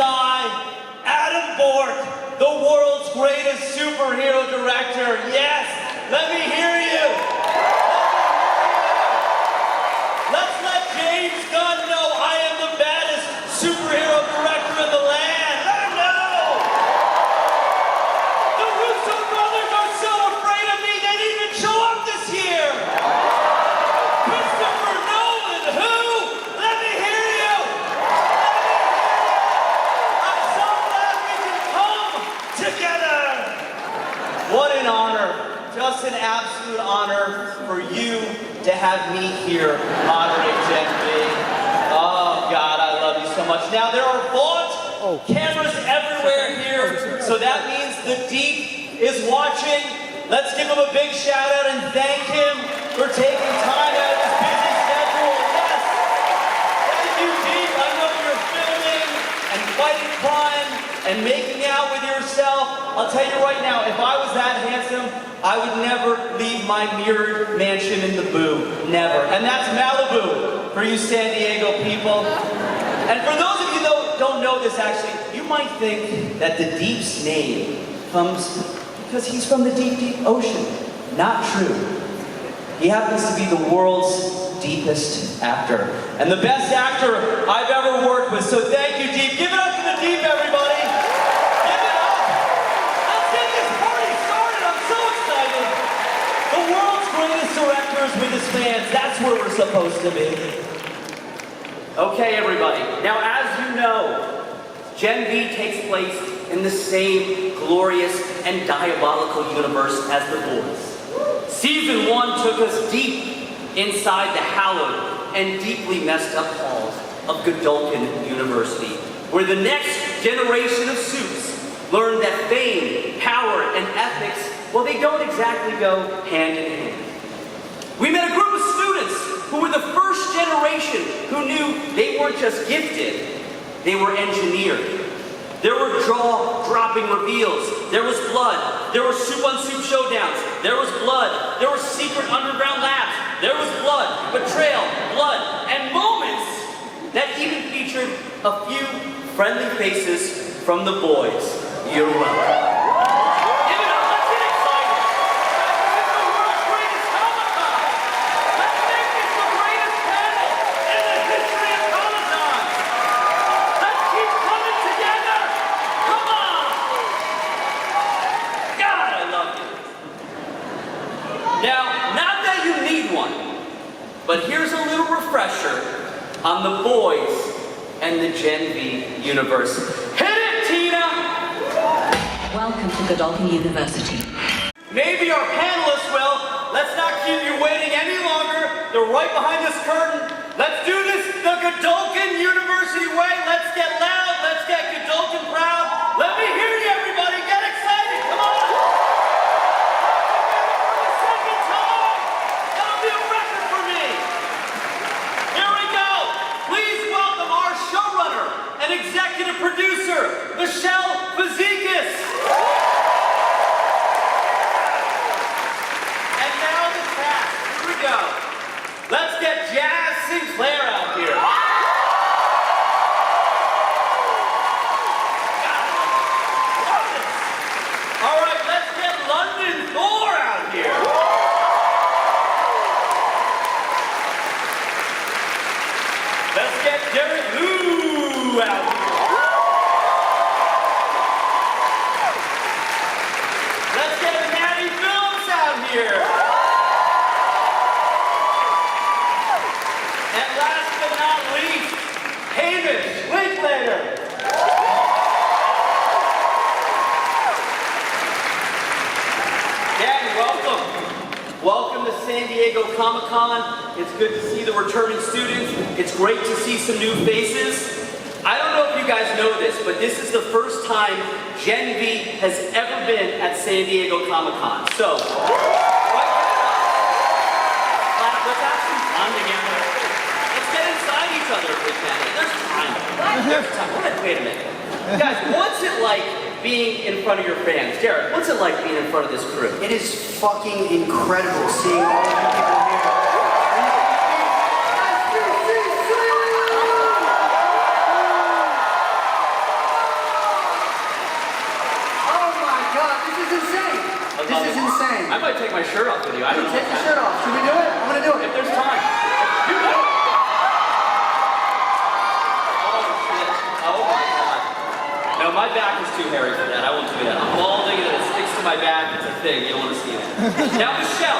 I, Adam Bourke, the world's greatest superhero director. Yes, let me hear you. Let's let James Gunn know I am the baddest superhero director in the land. Let him know. The Russo brothers are so afraid of me they didn't even show up this year. Christopher Nolan, who? Let me hear you. I'm so glad we can come together. What an honor. Just an absolute honor for you to have me here moderate Gen V. Oh God, I love you so much. Now there are vault cameras everywhere here, so that means the Deep is watching. Let's give him a big shout out and thank him for taking time out of his busy schedule. Yes, thank you, Deep. I know you're filming and fighting crime and making out with yourself. I'll tell you right now, if I was that handsome, I would never leave my mirrored mansion in the Boo. Never. And that's Malibu for you San Diego people. And for those of you that don't know this actually, you might think that the Deep's name comes because he's from the deep, deep ocean. Not true. He happens to be the world's deepest actor. And the best actor I've ever worked with. So thank you, Deep. Give it up to the Deep, everybody. The world's greatest directors with his fans. That's where we're supposed to be. Okay, everybody. Now, as you know, Gen V takes place in the same glorious and diabolical universe as The Boys. Season 1 took us deep inside the hallowed and deeply messed up halls of Godolphin University, where the next generation of suits learned that fame, power, and ethics, well, they don't exactly go hand in hand. We met a group of students who were the first generation who knew they weren't just gifted, they were engineered. There were jaw-dropping reveals. There was blood. There were soup-on-soup showdowns. There was blood. There were secret underground labs. There was blood, betrayal, blood, and moments that even featured a few friendly faces from The Boys. You're welcome. But here's a little refresher on The Boys and the Gen V universe. Hit it, Tina! Welcome to Godolphin University. Maybe our panelists will. Let's not keep you waiting any longer. They're right behind this curtain. Let's do this the Godolphin University way. Let's get loud. Let's get Godolphin proud. Let me hear you, everybody. Get excited. Come on. And executive producer, Michele Fazekas. And now the cast. Here we go. Let's get Jaz Sinclair out here. All right, let's get London Thor out here. Let's get Derek Lou out here. Let's get Maddie Phillips out here. And last but not least, Hamish Linklater. Gang, welcome. Welcome to San Diego Comic-Con. It's good to see the returning students. It's great to see some new faces. I don't know if you guys know this, but this is the first time Gen V has ever been at San Diego Comic-Con. So, let's have some fun together. Let's get inside each other if we can. There's time. There's time. Wait a minute. Guys, what's it like being in front of your fans? Derek, what's it like being in front of this crew? It is fucking incredible seeing all of you people here. take my shirt off with you. I don't know. Take your shirt off. Should we do it? I'm gonna do it. If there's time. You do it. Oh, shit. Oh, my God. No, my back is too hairy for that. I won't do that. I'm balding and it sticks to my back. It's a thing. You don't want to see that. Now, Michelle,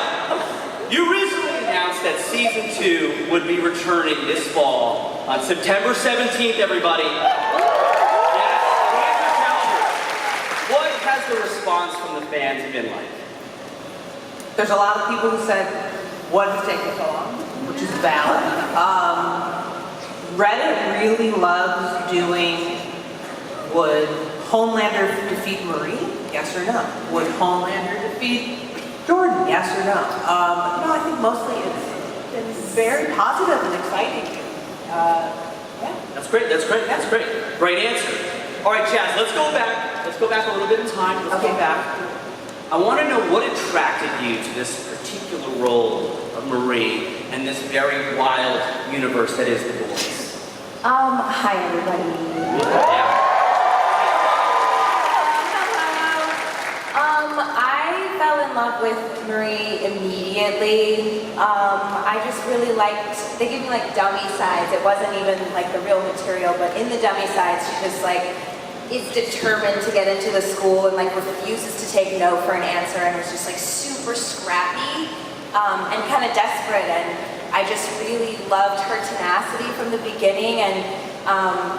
you recently announced that season 2 would be returning this fall on September 17th, everybody. Yes, write your calendars. What has the response from the fans been like? There's a lot of people who said, what is taking so long? Which is valid. Reddit really loves doing, would Homelander defeat Marie? Yes or no? Would Homelander defeat Jordan? Yes or no? No, I think mostly it's very positive and exciting. Yeah. That's great, that's great, that's great. Right answer. All right, Jazz, let's go back. Let's go back a little bit in time. Let's go back. I want to know what attracted you to this particular role of Marie and this very wild universe that is The Boys. Hi everybody. Yeah. I fell in love with Marie immediately. I just really liked, they gave me like dummy sides. It wasn't even like the real material, but in the dummy sides, she just like is determined to get into the school and like refuses to take no for an answer and was just like super scrappy and kind of desperate. And I just really loved her tenacity from the beginning. And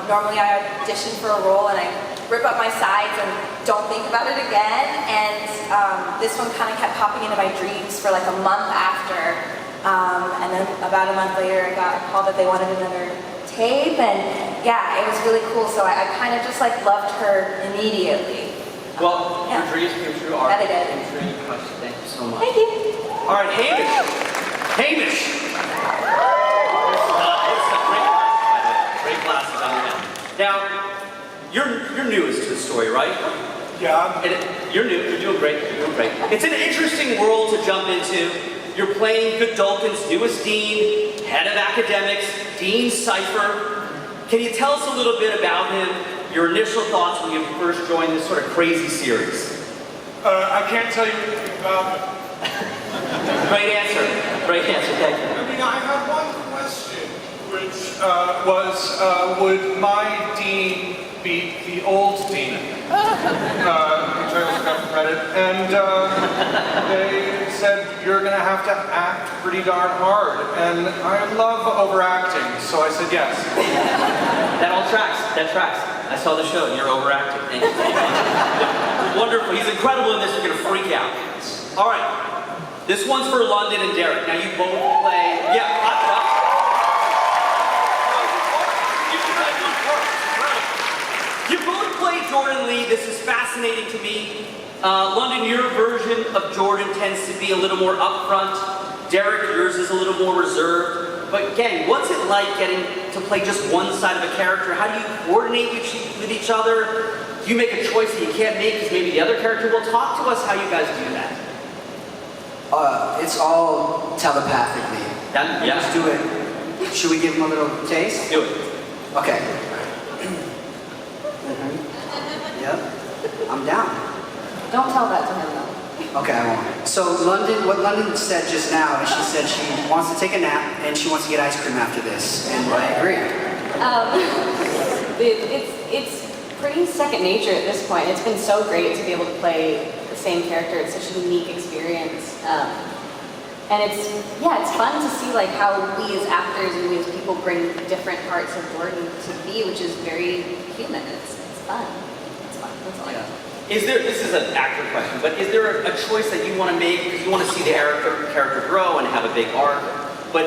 normally I audition for a role and I rip up my sides and don't think about it again. And this one kind of kept popping into my dreams for like a month after. And then about a month later, I got a call that they wanted another tape. And yeah, it was really cool. So I kind of just like loved her immediately. Well, Yeah. your dreams came true. Our That it dreams came true. Question. Thank you so much. Thank you. All right, Hamish. Hamish. It's a great glasses, by the way. Great glasses on your head. Now, you're newest to the story, right? Yeah. You're new. You're doing great. You're doing great. It's an interesting world to jump into. You're playing Godolphin's newest dean, head of academics, Dean Cipher. Can you tell us a little bit about him? Your initial thoughts when you first joined this sort of crazy series? I can't tell you anything about it. Great answer. Great answer. Thank you. I mean, I have one question, which would my dean beat the old dean? Which I also got from Reddit. And they said, you're going to have to act pretty darn hard. And I love overacting, so I said yes. That all tracks. That tracks. I saw the show and you're overacting. Thank you. Wonderful. He's incredible in this. You're going to freak out. All right. This one's for London and Derek. Now you both play. Yeah, hot up. You both play Jordan Lee. This is fascinating to me. London, your version of Jordan tends to be a little more upfront. Derek, yours is a little more reserved. But gang, what's it like getting to play just one side of a character? How do you coordinate with each other? Do you make a choice that you can't make because maybe the other character will? Talk to us how you guys do that. It's all telepathically. Yeah. Let's do it. Should we give him a little taste? Do it. Okay. Yep. I'm down. Don't tell that to him though. Okay, I won't. So what London said just now is she said she wants to take a nap and she wants to get ice cream after this. And I agree. It's pretty second nature at this point. It's been so great to be able to play the same character. It's such a unique experience. And it's fun to see like how we as actors and we as people bring different parts of Jordan to be, which is very human. It's fun. It's fun. That's all I got. This is an actor question, but is there a choice that you want to make because you want to see the character grow and have a big arc, but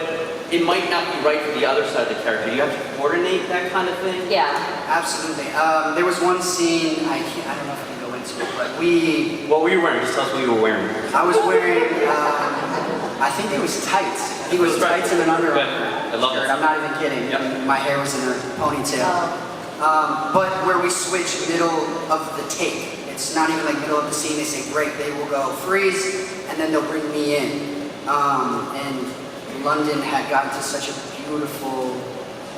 it might not be right for the other side of the character? You have to coordinate that kind of thing? Yeah. Absolutely. There was one scene, I don't know if I can go into it, but What were you wearing? Just tell us what you were wearing. I was wearing, I think it was tights. He was tights and an underarm Good. I love shirt. that. I'm not even kidding. Yep. My hair was in a ponytail. But where we switch middle of the take, it's not even like middle of the scene, they say break, they will go freeze, and then they'll bring me in. And London had gotten to such a beautiful,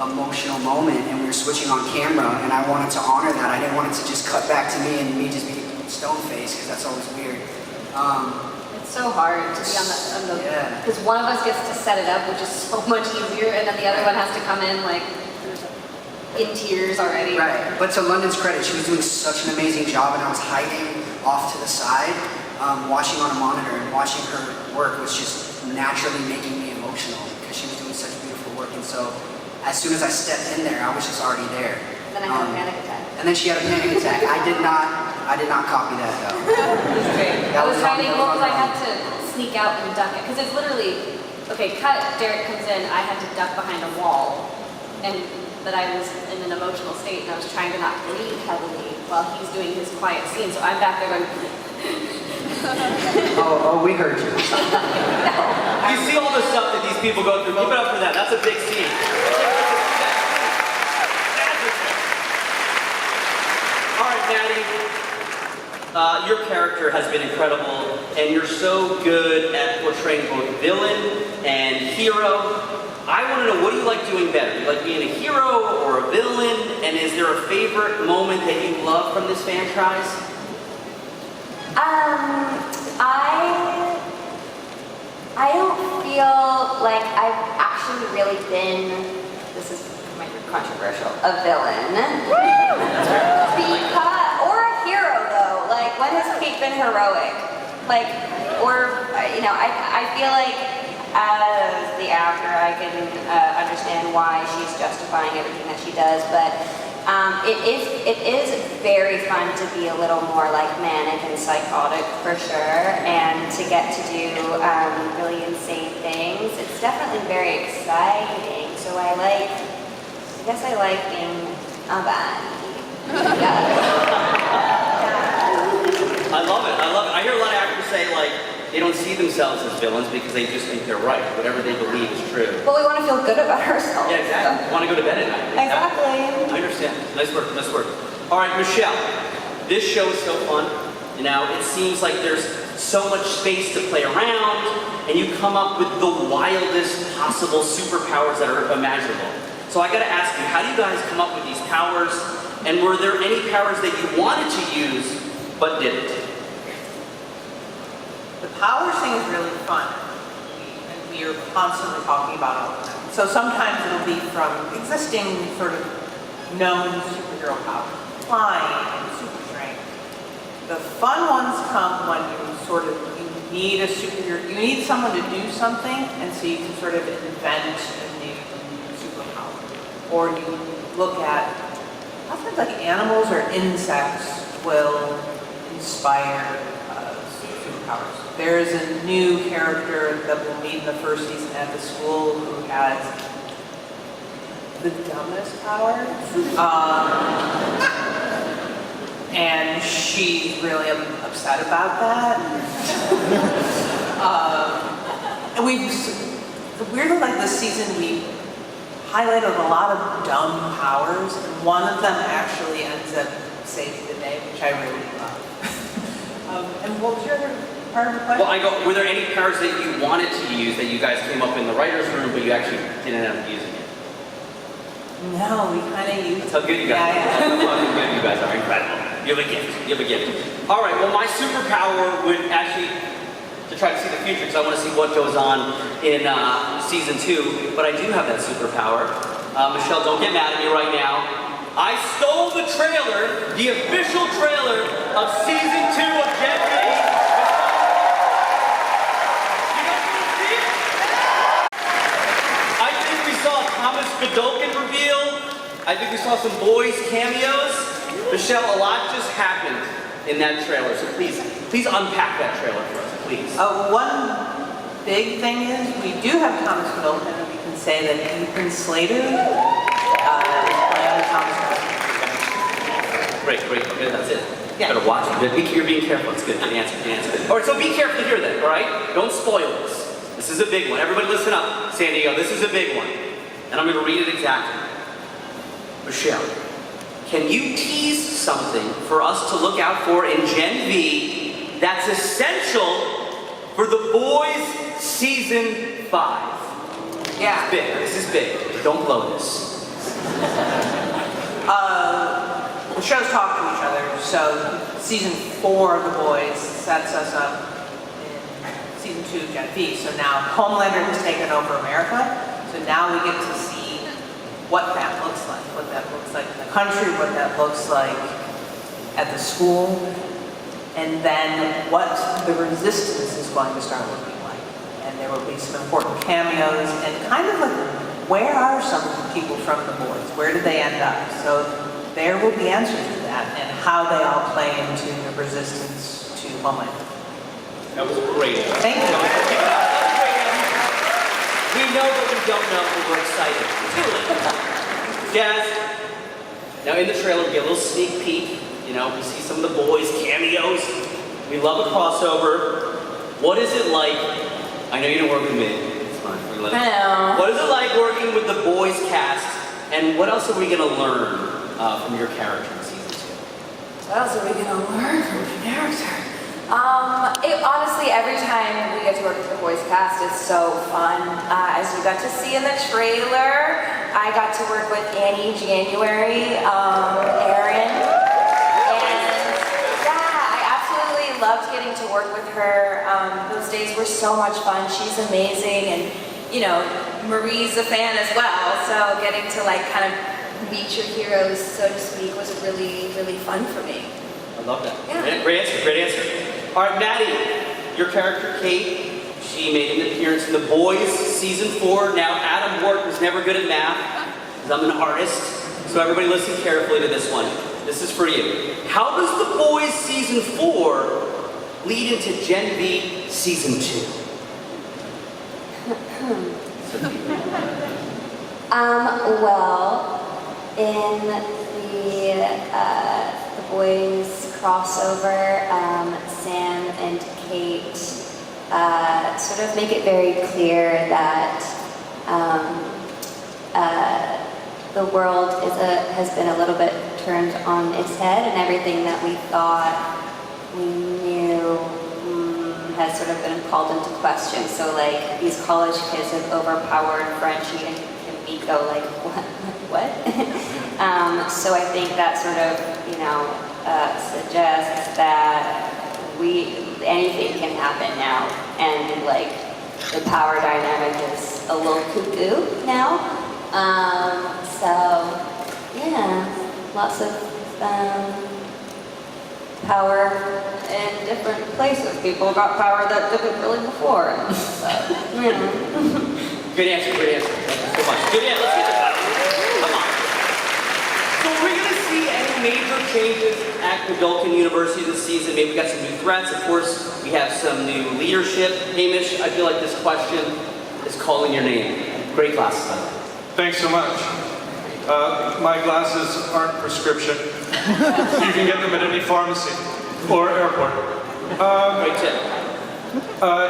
emotional moment, and we were switching on camera, and I wanted to honor that. I didn't want it to just cut back to me and me just be stone-faced, because that's always weird. It's so hard to be on the Yeah. because one of us gets to set it up, which is so much easier, and then the other one has to come in like in tears already. Right. But to London's credit, she was doing such an amazing job, and I was hiding off to the side, watching on a monitor, and watching her work was just naturally making me emotional because she was doing such beautiful work. And so, as soon as I stepped in there, I was just already there. Then I had a panic attack. And then she had a panic attack. I did not copy that though. I was hiding because I had to sneak out and duck it. Because it's literally, okay, cut, Derek comes in, I had to duck behind a wall. But I was in an emotional state and I was trying to not breathe heavily while he's doing his quiet scene. So I'm back there going, Oh, we heard you. You see all the stuff that these people go through. Keep it up for that. That's a big scene. All right, Maddie. Your character has been incredible, and you're so good at portraying both villain and hero. I want to know, what do you like doing better? You like being a hero or a villain? And is there a favorite moment that you love from this franchise? I don't feel like I've actually really been, this is might be controversial, a villain. Or a hero though, like when has Kate been heroic? Like, or, I feel like as the actor I can understand why she's justifying everything that she does, but it is very fun to be a little more like manic and psychotic for sure, and to get to do really insane things. It's definitely very exciting. So I guess I like being a baddie. I love it. I hear a lot of actors say, like, they don't see themselves as villains because they just think they're right. Whatever they believe is true. Well, we want to feel good about ourselves. Yeah, exactly. Want to go to bed at night. Exactly. I understand. Nice work, nice work. All right, Michele, this show is so fun. It seems like there's so much space to play around, and you come up with the wildest possible superpowers that are imaginable. So I gotta ask you, how do you guys come up with these powers? And were there any powers that you wanted to use, but didn't? The powers thing is really fun. We are constantly talking about all of them. So sometimes it'll be from existing sort of known superhero powers, flying and super strength. The fun ones come when you need a superhero, you need someone to do something, and so you can sort of invent a new superpower. Or you look at, often like animals or insects will inspire superpowers. There is a new character that we'll meet in the first season at the school who has the dumbest powers. And she's really upset about that. And weirdly, like this season, we highlighted a lot of dumb powers, and one of them actually ends up saving the day, which I really love. And what was your other part of the question? Well, were there any powers that you wanted to use that you guys came up in the writer's room, but you actually didn't end up using it? No, we kind of used. That's how good you guys are. That's how good you guys are. Incredible. You have a gift. You have a gift. All right. Well, my superpower would actually to try to see the future, because I want to see what goes on in season 2. But I do have that superpower. Michele, don't get mad at me right now. I stole the trailer, the official trailer of season 2 of Gen V. You guys want to see it? I think we saw a Thomas Godolphin reveal. I think we saw some boys cameos. Michele, a lot just happened in that trailer, so please unpack that trailer for us, please. One big thing is we do have Thomas Godolphin, and we can say that Ethan Slater is playing Thomas Godolphin. Great. Okay, that's it. Yeah. Better watch it. You're being careful. It's good. Good answer. All right, so be careful here then, all right? Don't spoil this. This is a big one. Everybody listen up. San Diego, this is a big one. And I'm going to read it exactly. Michele, can you tease something for us to look out for in Gen V that's essential for The Boys Season 5? Yeah. This is big. Don't blow this. The shows talk to each other, so season 4 of The Boys sets us up in to Gen V. So now Homelander has taken over America. So now we get to see what that looks like in the country, what that looks like at the school, and then what the resistance is going to start looking like. And there will be some important cameos and kind of like, where are some of the people from the boys? Where did they end up? So there will be answers to that and how they all play into the resistance to Homelander. That was great. Thank you. We know what we don't know, but we're excited. Jazz, now in the trailer, we get a little sneak peek. You know, we see some of the boys' cameos. We love a crossover. What is it like? I know you don't work with me. It's fine. I know. What is it like working with the boys' cast? And what else are we going to learn from your character in season 2? What else are we gonna learn from the character? Honestly, every time we get to work with the voice cast, it's so fun. As you got to see in the trailer, I got to work with Annie January, Erin, and yeah, I absolutely loved getting to work with her. Those days were so much fun. She's amazing, and you know, Marie's a fan as well, so getting to like kind of meet your heroes, so to speak, was really, really fun for me. I love that. Yeah. Great answer, great answer. All right, Maddie, your character, Kate, she made an appearance in The Boys, season 4. Now, Adam Bourke was never good at math, because I'm an artist, so everybody listen carefully to this one. This is for you. How does The Boys, season 4, lead into Gen V, season 2? Well, in the boys crossover, Sam and Kate sort of make it very clear that the world has been a little bit turned on its head, and everything that we thought we knew has sort of been called into question. So like these college kids have overpowered Frenchie and Kimiko, like what? So I think that sort of, you know, suggests that anything can happen now, and like the power dynamic is a little cuckoo now. So yeah, lots of power in different places. People got power that didn't really before. So, Good answer, great answer. Thank you so much. Good answer. Let's get to that. Come on. So we're going to see any major changes at Godolphin University this season. Maybe we got some new threats. Of course, we have some new leadership. Hamish, I feel like this question is calling your name. Great glasses, by the way. Thanks so much. My glasses aren't prescription. You can get them at any pharmacy or airport. Great tip.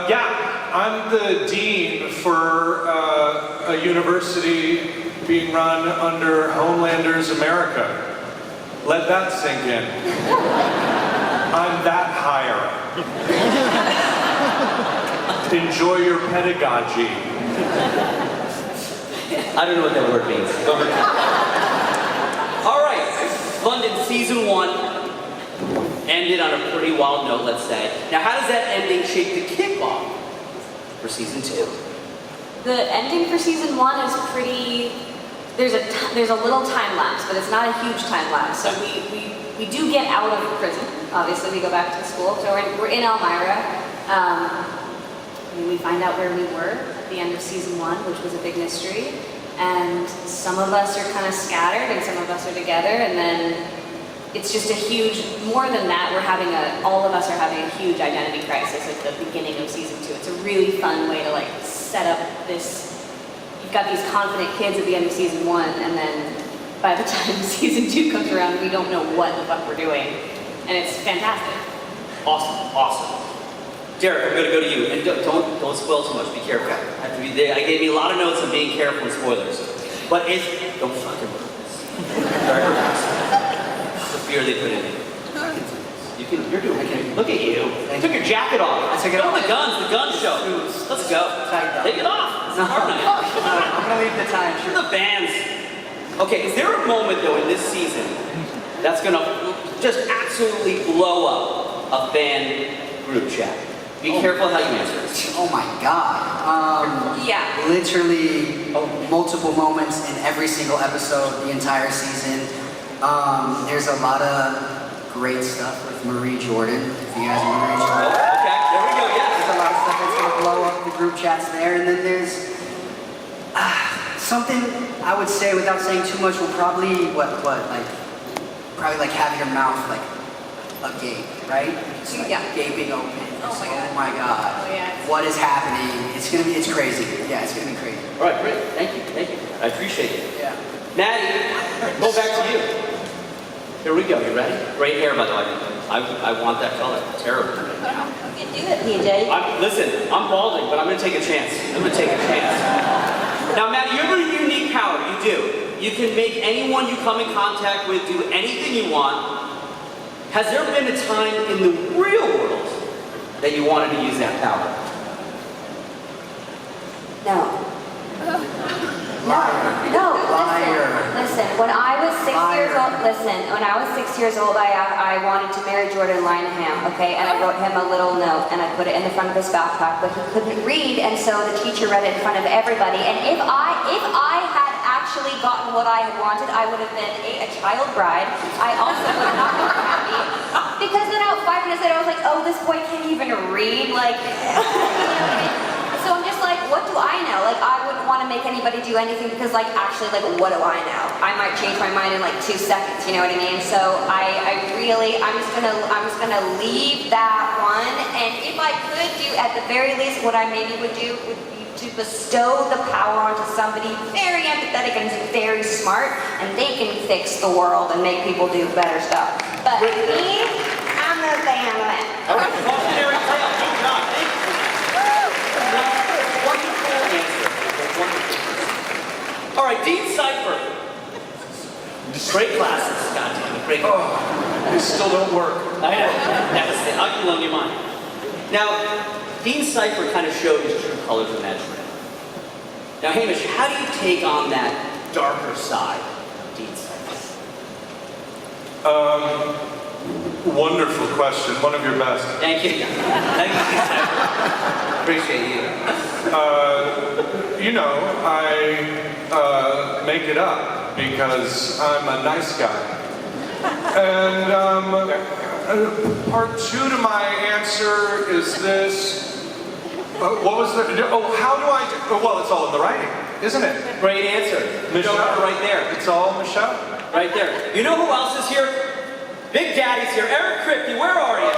Yeah, I'm the dean for a university being run under Homelander's America. Let that sink in. I'm that higher. Enjoy your pedagogy. I don't know what that word means. All right, London season 1 ended on a pretty wild note, let's say. Now, how does that ending shape the kickoff for season 2? The ending for season 1 is pretty. There's a little time lapse, but it's not a huge time lapse. So we do get out of prison. Obviously, we go back to school. So we're in Elmira. We find out where we were at the end of season 1, which was a big mystery. And some of us are kind of scattered, and some of us are together. And then it's just a huge. More than that, all of us are having a huge identity crisis at the beginning of season 2. It's a really fun way to like set up this. You've got these confident kids at the end of season 1, and then by the time season 2 comes around, we don't know what the fuck we're doing, and it's fantastic. Awesome. Derek, I'm going to go to you, and don't spoil too much. Be careful. I gave you a lot of notes on being careful and spoilers, but don't fucking do this. Very relaxed. It's the fear they put in you. You're doing it. Look at you. You took your jacket off. I took it off. The gun show. Let's go. Take it off. It's hard on you. I'm gonna leave the time. Sure. The bands. Okay, is there a moment though in this season that's gonna just absolutely blow up a fan group chat? Be careful how you answer this. Oh my God. Yeah. Literally multiple moments in every single episode, the entire season. There's a lot of great stuff with Marie Jordan. If you guys know Marie Jordan. Okay, there we go, yes. There's a lot of stuff that's gonna blow up the group chats there. And then there's something I would say without saying too much will probably probably like have your mouth like agape, right? It's like gaping open. Oh my God. Oh my God. Oh, yeah. What is happening? It's crazy. Yeah, it's gonna be crazy. All right, great. Thank you. I appreciate it. Yeah. Maddie, go back to you. Here we go. You ready? Great hair, by the way. I want that color. Terrible. You can do it, PJ. Listen, I'm balding, but I'm going to take a chance. Now, Maddie, you have a unique power. You do. You can make anyone you come in contact with do anything you want. Has there been a time in the real world that you wanted to use that power? No. Liar. Listen, when I was 6 years old, I wanted to marry Jordan Lineham, okay? And I wrote him a little note and I put it in the front of his backpack, but he couldn't read, and so the teacher read it in front of everybody. And if I had actually gotten what I had wanted, I would have been a child bride. I also would not have been happy. Because then about 5 minutes later, I was like, oh, this boy can't even read, like, you know what I mean? So I'm just like, what do I know? Like, I wouldn't want to make anybody do anything because, like, actually, like, what do I know? I might change my mind in like 2 seconds. You know what I mean? So I'm just gonna leave that one. And if I could do, at the very least, what I maybe would do would be to bestow the power onto somebody very empathetic and very smart, and they can fix the world and make people do better stuff. But me, I'm not a fan of it. All right, cautionary tale. Good job. Thank you. Wonderful answer. All right, Dean Cipher. Great classes. God damn it, great classes. They still don't work. I know. That's it. I'll blow your mind. Now, Dean Cipher kind of showed his true colors in that trip. Now, Hamish, how do you take on that darker side of Dean Cipher? Wonderful question. One of your best. Thank you. Thank you, Dean Cipher. Appreciate you. I make it up because I'm a nice guy. And part 2 to my answer is this. What was the? Oh, how do I do? Well, it's all in the writing, isn't it? Great answer. Michelle, Right there. It's all Michelle. Right there. You know who else is here? Big Daddy's here. Eric Kripke, where are you?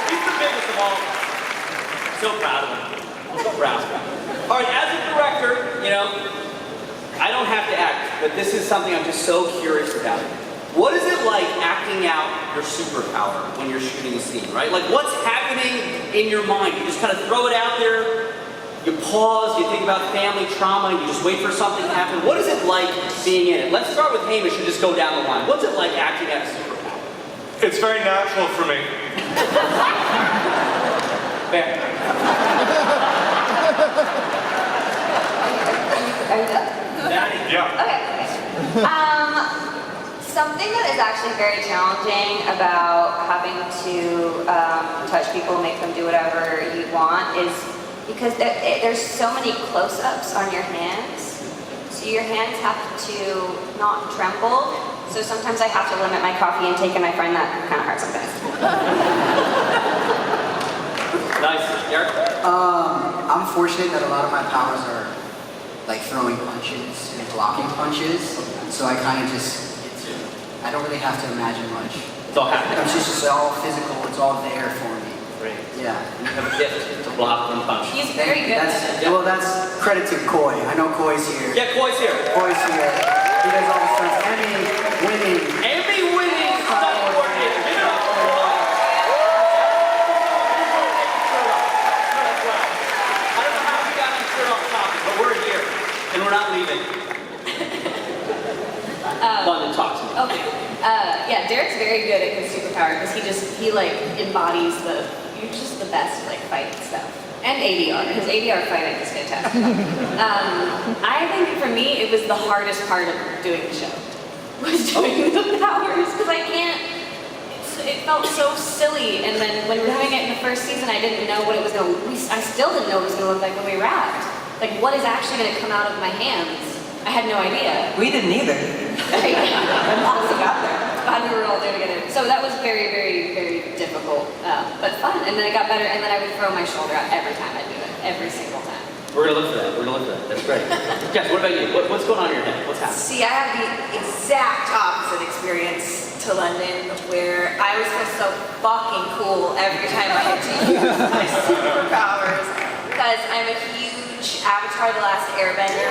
He's the biggest of all. So proud of him. So proud. All right, as a director, I don't have to act, but this is something I'm just so curious about. What is it like acting out your superpower when you're shooting a scene, right? Like, what's happening in your mind? You just kind of throw it out there, you pause, you think about family trauma, and you just wait for something to happen. What is it like being in it? Let's start with Hamish and just go down the line. What's it like acting out a superpower? It's very natural for me. Fair. Are you done? Yeah. Okay. Something that is actually very challenging about having to touch people, make them do whatever you want, is because there's so many close-ups on your hands. So your hands have to not tremble. So sometimes I have to limit my coffee intake, and I find that kind of hard sometimes. Nice. Derek? I'm fortunate that a lot of my powers are like throwing punches and blocking punches, so I kind of just I don't really have to imagine much. It's all happening. It's just all physical. It's all there for me. Great. Yeah. You have a gift to block and punch. He's very good at it. Well, that's credit to Coy. I know Coy's here. Yeah, Coy's here. Coy's here. He does all the stunts. Emmy winning. Stunt coordinator. Give it up for Coy. I don't know how we got him shirt off topic, but we're here and we're not leaving. London, talk to me. Okay. Yeah, Derek's very good at his superpower because he embodies you're just the best fight stuff. And ADR. His ADR fighting is fantastic. I think think for me, it was the hardest part of doing the show, was doing the powers, because I can't, it felt so silly, and then when we were doing it in the first season, I didn't know what it was going to, I still didn't know what it was going to look like when we wrapped. Like, what is actually going to come out of my hands? I had no idea. We didn't either. Right. I'm also got there. Glad we were all there together. So that was very, very, very difficult, but fun, and then it got better, and then I would throw my shoulder out every time I do it, every single time. We're gonna look for that. We're gonna look for that. That's great. Jess, what about you? What's going on in your head? What's happening? See, I have the exact opposite experience to London, where I was feel so fucking cool every time I had to use my superpowers, because I'm a huge Avatar: The Last Airbender.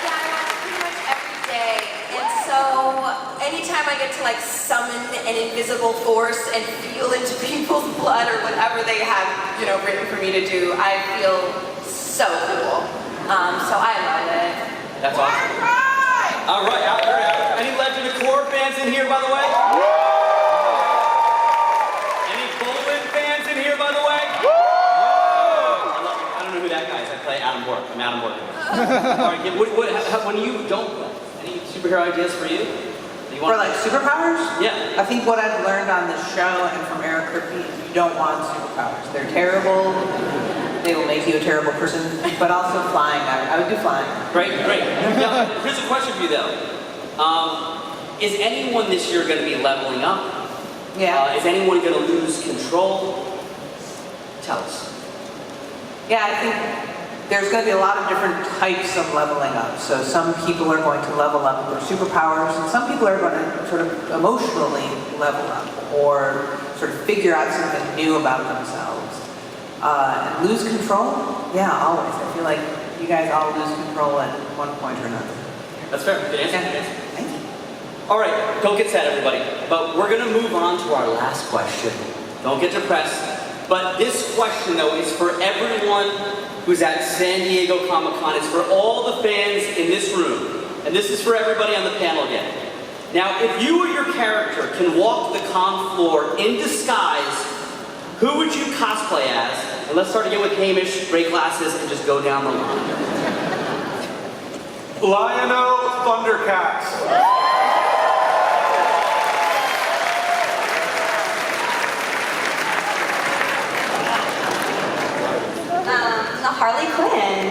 Yeah, I watch it pretty much every day, and so anytime I get to like summon an invisible force and feel into people's blood or whatever they have, you know, written for me to do, I feel so cool. So I love it. That's awesome. All right, out there. Any Legend of Korra fans in here, by the way? Any Bowling fans in here, by the way? I don't know who that guy is. I play Adam Bourke. I'm Adam Bourke. All right, when you don't play, any superhero ideas for you? For like superpowers? Yeah. I think what I've learned on this show and from Eric Kirby is you don't want superpowers. They're terrible. They will make you a terrible person. But also flying. I would do flying. Great. Now, here's a question for you though. Is anyone this year going to be leveling up? Yeah. Is anyone going to lose control? Tell us. Yeah, I think there's going to be a lot of different types of leveling up. So some people are going to level up their superpowers, and some people are going to sort of emotionally level up or sort of figure out something new about themselves. And lose control? Yeah, always. I feel like you guys all lose control at one point or another. That's fair. Good answer. Yeah. Thank you. All right, don't get sad, everybody. But we're going to move on to our last question. Don't get depressed. But this question, though, is for everyone who's at San Diego Comic-Con. It's for all the fans in this room. And this is for everybody on the panel again. Now, if you or your character can walk the con floor in disguise, who would you cosplay as? And let's start again with Hamish, gray glasses, and just go down the line. Lion-O Thundercats. Harley Quinn.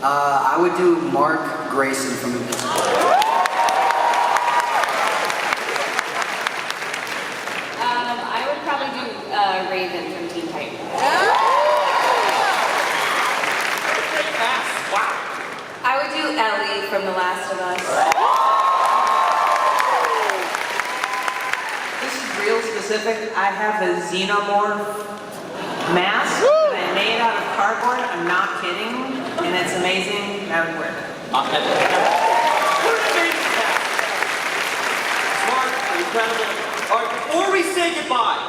I would do Mark Grayson from Invisible. I would probably do Raven from Teen Titans. Wow. I would do Ellie from The Last of Us. Real specific, I have a xenomorph mask that I made out of cardboard. I'm not kidding, and it's amazing. I would wear it. Smart, incredible. All right, before we say goodbye,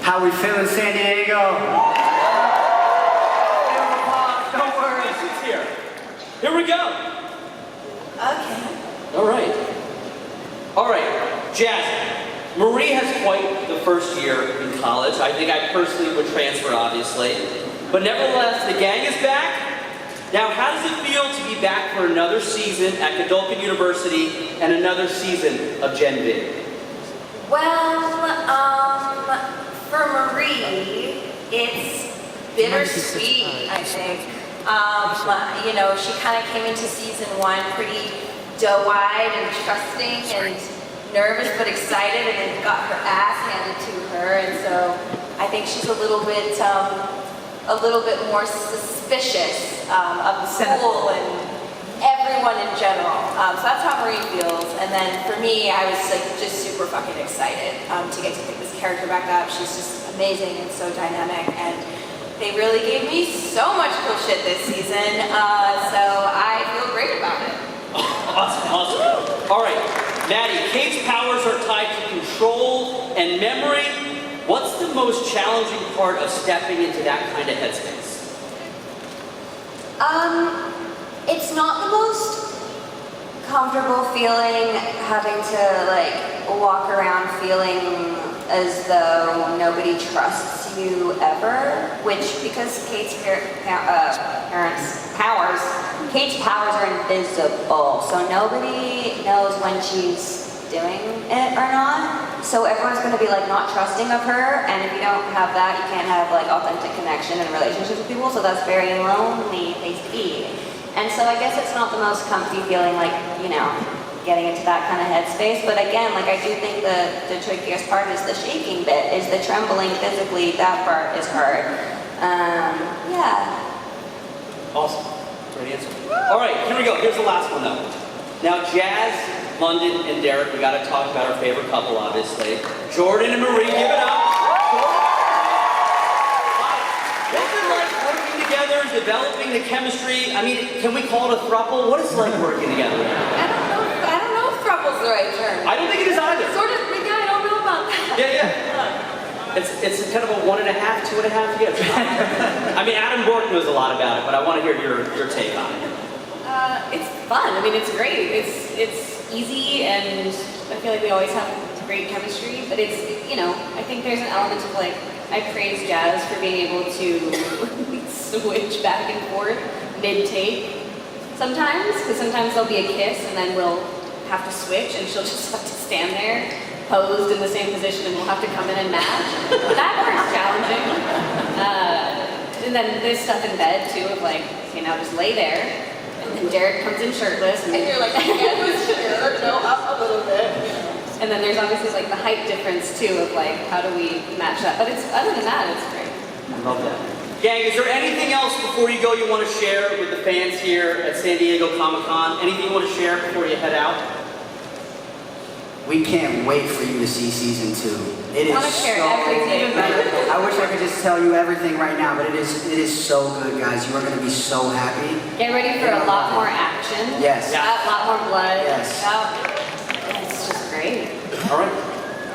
How we feeling, San Diego? Here we go. Okay. All right, Jazz. Marie has quite the first year in college. I think I personally would transfer, obviously. But nevertheless, the gang is back. Now, how does it feel to be back for another season at Godolphin University and another season of Gen V? Well, for Marie, it's bittersweet, I think. You know, she kind of came into season one pretty doe-eyed and trusting and nervous but excited, and then got her ass handed to her, and so I think she's a little bit more suspicious of the school and everyone in general. So that's how Marie feels. And then for me, I was like just super fucking excited to get to pick this character back up. She's just amazing and so dynamic, and they really gave me so much cool shit this season, so I feel great about it. Awesome. All right, Maddie, Kate's powers are tied to control and memory. What's the most challenging part of stepping into that kind of headspace? It's not the most comfortable feeling having to like walk around feeling as though nobody trusts you ever, which because Kate's Kate's powers are invisible, so nobody knows when she's doing it or not. So everyone's going to be like not trusting of her, and if you don't have that, you can't have like authentic connection and relationships with people. So that's a very lonely place to be. And so I guess it's not the most comfy feeling, like, you know, getting into that kind of headspace. But again, like I do think the trickiest part is the shaking bit, is the trembling physically. That part is hard. Yeah. Awesome. Great answer. All right, here we go. Here's the last one, though. Now, Jazz, London, and Derek, we got to talk about our favorite couple, obviously. Jordan and Marie, give it up. What's it like working together, developing the chemistry? I mean, can we call it a throuple? What is it like working together? I don't know if throuple's the right term. I don't think it is either. Sort of, yeah, I don't know about that. Yeah. It's kind of a 1.5, 2.5. Yeah. I mean, Adam Bourke knows a lot about it, but I want to hear your take on it. It's fun. I mean, it's great. It's easy, and I feel like we always have great chemistry. But it's, you know, I think there's an element of like, I praise Jazz for being able to switch back and forth mid-take sometimes, because sometimes there'll be a kiss and then we'll have to switch, and she'll just have to stand there posed in the same position, and we'll have to come in and match. That part's challenging. And then there's stuff in bed too of like, okay, now just lay there. And then Derek comes in shirtless, and you're like, no, up a little bit. And then there's obviously like the height difference too of like, how do we match that? But it's, other than that, it's great. I love that. Gang, is there anything else before you go you want to share with the fans here at San Diego Comic-Con? Anything you want to share before you head out? We can't wait for you to see season 2. It is I want to share everything. I wish I could just tell you everything right now, but it is so good, guys. You are going to be so happy. Get ready for a lot more action. Yes. A lot more blood. Yes. It's just great. All right.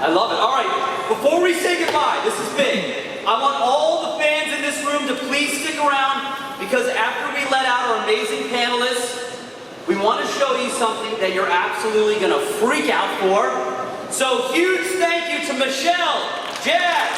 I love it. All right. Before we say goodbye, this is big. I want all the fans in this room to please stick around, because after we let out our amazing panelists, we want to show you something that you're absolutely going to freak out for. So huge thank you to Michele, Jazz,